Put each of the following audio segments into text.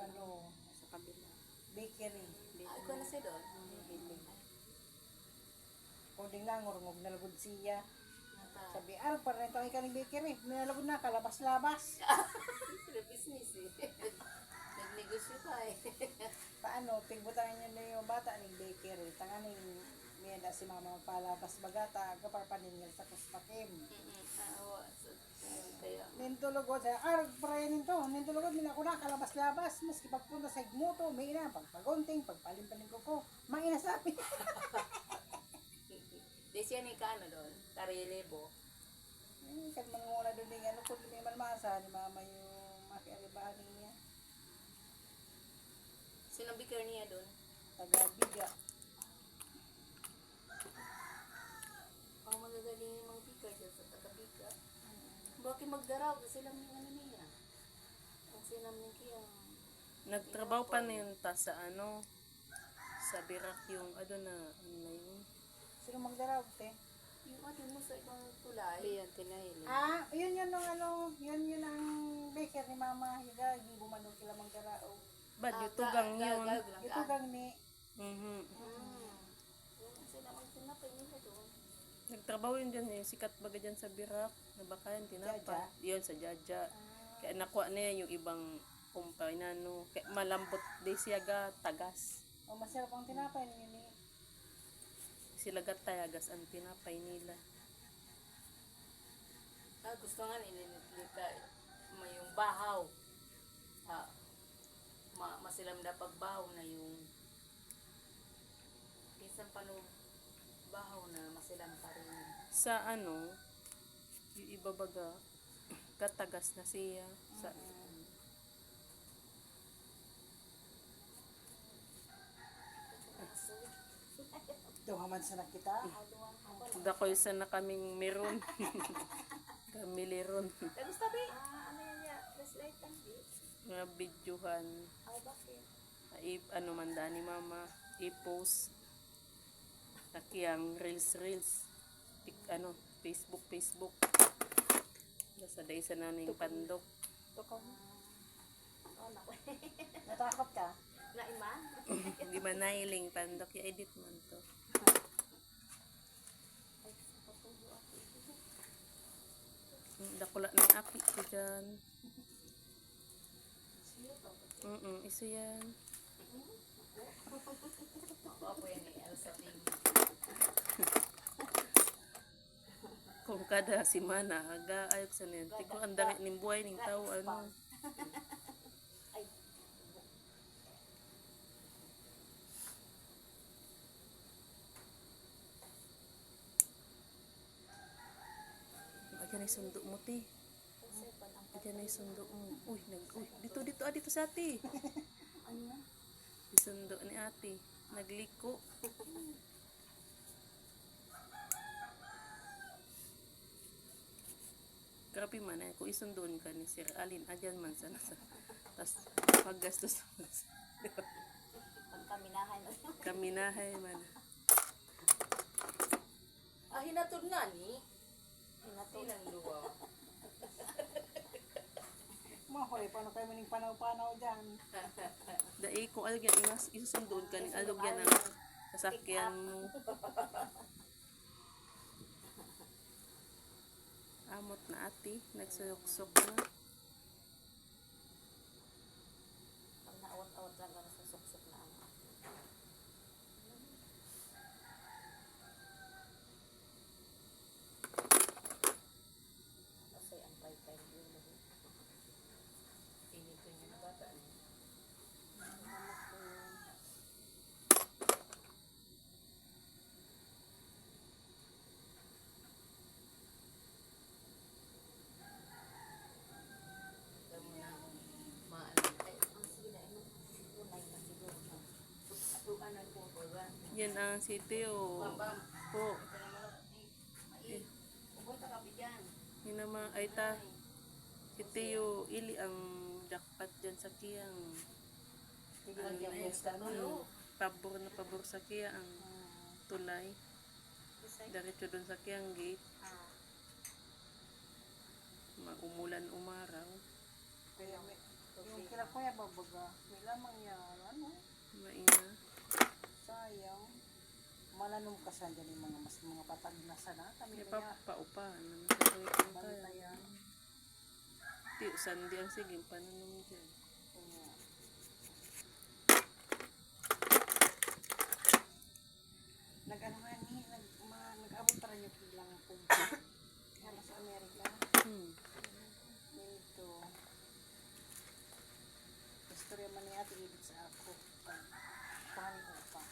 ano, Sa kabila. bakery. Ako na siya doon. Kunding lang, ngurungog na lagod siya. Nata. Sabi, araw pa rin ito ay kaning bakery. Minalagod na, kalabas-labas. Sila business eh. Nagnegosyo pa eh. Paano, pigbutan niya na yung bata ng bakery. Tanganing, miyada si mama magpalabas bagata, kaparpaningil sa kustakim. Awa. Kaya. Nintulogod sa arag prayan nito. Nintulogod nila ko na kalabas-labas. Maski pagpunta sa igmuto, may ina, pagpagunting, pagpalimpanin ko. Maina sabi. Di siya ni ka ano doon? Tarilebo. Kan manguna doon din ano kung may malmasa ni mama yung makialibahan niya. Sino bigger niya doon? Taga-biga. Ang magagaling yung mga bigger doon sa taga-biga. Bakit magdaraw? Kasi lang yung ano niya. Ang sinam niya kaya. Nagtrabaho pa na yun ta sa ano, sa Birak yung ano na yun. Sino magdaraw, te? Yung ano mo sa ibang tulay. Ayan, tinahili. Yun yun nung ano, yun ang baker ni mama. Higa, hindi bumano kila magdarao. Bad, yung tugang yun. Ito gang ni, Yung sila magtinapay nila doon. Nagtrabaho yun dyan eh. Sikat baga dyan sa Birak. Nabakayan, tinapa. Yun, sa Jaja. Kaya nakuha niya yung ibang kumpay na no. Kaya malambot di siya ga tagas. masarap ang tinapay niya ni. Sila ga tayagas ang tinapay nila. Gusto nga nililita may yung bahaw. Masilam na pagbahaw na yung isang pano bahaw na masilam pa rin. Sa ano, yung iba baga, katagas na siya. Sa, Tuhaman sa nakita. dakoy sa na kaming meron. Kamili ron. Tapos tabi, ano yan niya? Flashlight ang di. Mga videohan. Bakit? Ano man da ni mama, i-post. Takiyang reels. Ano, Facebook. Nasa day sa naning pandok. Tukaw mo. Naku. Natakot ka? Naiman? Di ba nailing pandok, i-edit man to. Dakula ng api ko dyan. Isa yan. Ako yan eh, Elsa Ping. Kung kada simana, aga ayok sa niyan. Tiko ang dari ng buhay ng tao, ano. Ayan ay sundo mo, ti. Ayan ay sundo mo. Uy, dito sa ate. Ano yan? Sundo ni ate. Nagliko. Grabe man eh. Kung isundoon ka ni Sir Alin, adyan man sana sa. Tas paggastos. Pagkaminahan. Kaminahay man. Hinatod nga ni. Hinatod ang luwa. Mahoy, paano kayo maning panaw-panaw dyan? Dahil kung alagyan, isusundoon ka ng alagyan ng sasakyan mo. Amot na ate, nagsuyok-sok na. Pag naawat-awat lang ka sa suksok na ang kasi ang pay-pay yun. Pinito niya na bata. Yan ang sitio. Po. Yan naman, ay ta. Sitio, ili ang jackpot dyan sa kiyang. Pabor sa kiyang ang tulay. Diretso dun sa kiyang gate. Umulan umaraw. Kaya yung kila ako ya babaga. May lamang yan. Ano? Maina. Sayang. Malanom ka sa dyan yung mga mas mga patag na sana. Kami Kaya kaya paupahan naman sa kawit ng tayo. bantayan. Ti, sandi ang sige, panunong dyan. Kaya, nag-ano nga ni, nag-abot pa rin yung bilang pumpa. Kaya sa Amerika. Dito. Istorya man niya ati sa ako. Paano ko pa.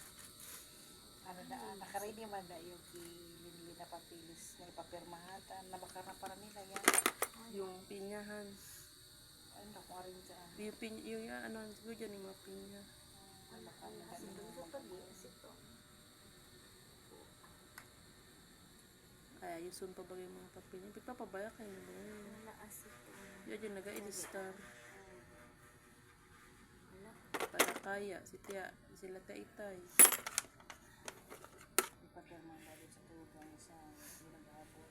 Ano daan, nakaready man da yung kilinli na papilis na ipapirmahatan. Nabakar na para nila yan. Yung pinyahan. Ano ko rin dyan. Yung pinya, yung ano, siguro dyan yung mga pinya. Nabakar na Kasi ganun. doon pa liis ito. Ay, ayusun pa ba yung mga papel niya? Pagpapabaya kayo na ba yun? Wala asit ito. Yan dyan, nag-a-star. Wala. Para kaya, sila taitay. Ipapirmahatan sa tugang sa nag-abot.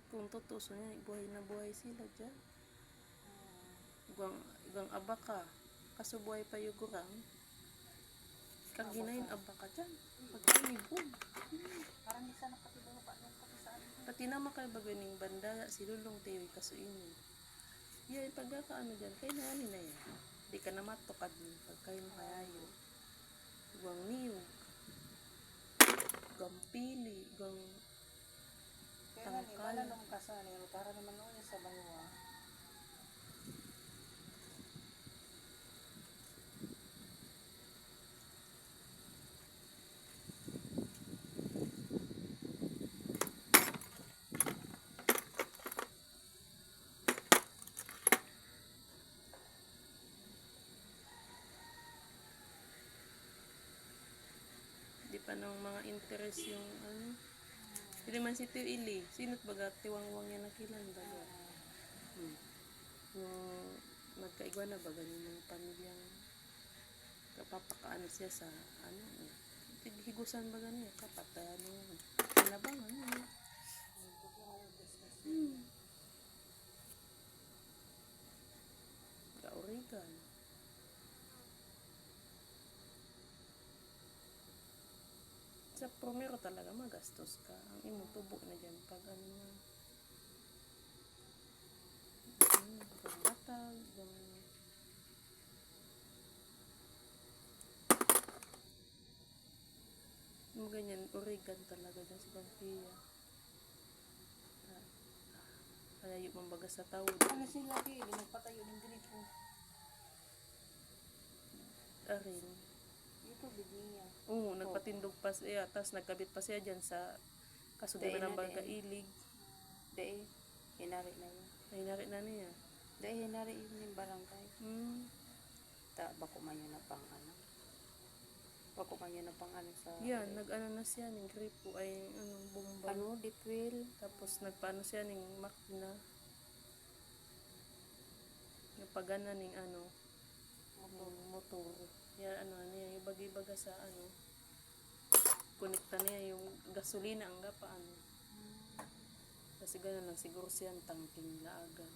Kung totoo niya, buhay na buhay sila dyan. Igang abaka. Kaso buhay pa yung gurang. Kaginayin abaka dyan. Pagkainibog. Parang isa nakatibong pa nung pati sa amin. Pati naman kayo baganing banda, silulong tayo kaso ini. Yan, pagkakaano dyan, kayo na yan na yan. Di ka na matukad mo, pagkain makayayo. Guwang niyog. Guwang pili, guwang Kaya nga ni, tangkal. malanom ka sa niyo. Para naman noon yung sa baywa. Di pa ng mga interest yung ano. Hindi man si Tio Ili. Sino't baga tiwangwang yan nakilan baga. Yung nagkaigwa na baga yung mga pamilyang kapapakaano siya sa ano. Higusan baga niya. Kapatay ano. Pinabangan niya. Kaorigan. Sa promero talaga magastos ka. Ang imong tubo na dyan pag ano na. Pagbatag, yung ganyan, origan talaga dyan sa Pampilla. Kaya yung mambaga sa tawod. Ano sila di, nagpatayo ng ganito. Arin. Ito, bigniya. Oo, nagpatindog pa siya. Tapos nagkabit pa siya dyan sa kasudiman ng Bangkailig. Dahil, hinari na yun. Nahinari na niya. Dahil hinari yun yung barangay. Bako man yun na pang ano. Bako man yun na pang ano sa... Yan, nag-ano na siya, ng gripo ay anong bomba. Ano, dipwil. Tapos nagpaano siya ng makina. Napagana ng ano, motor. Yan ano niya, yung bagi-baga sa ano. Konekta niya yung gasolina ang paano. Kasi gano'n lang siguro siya ang tangking laagan.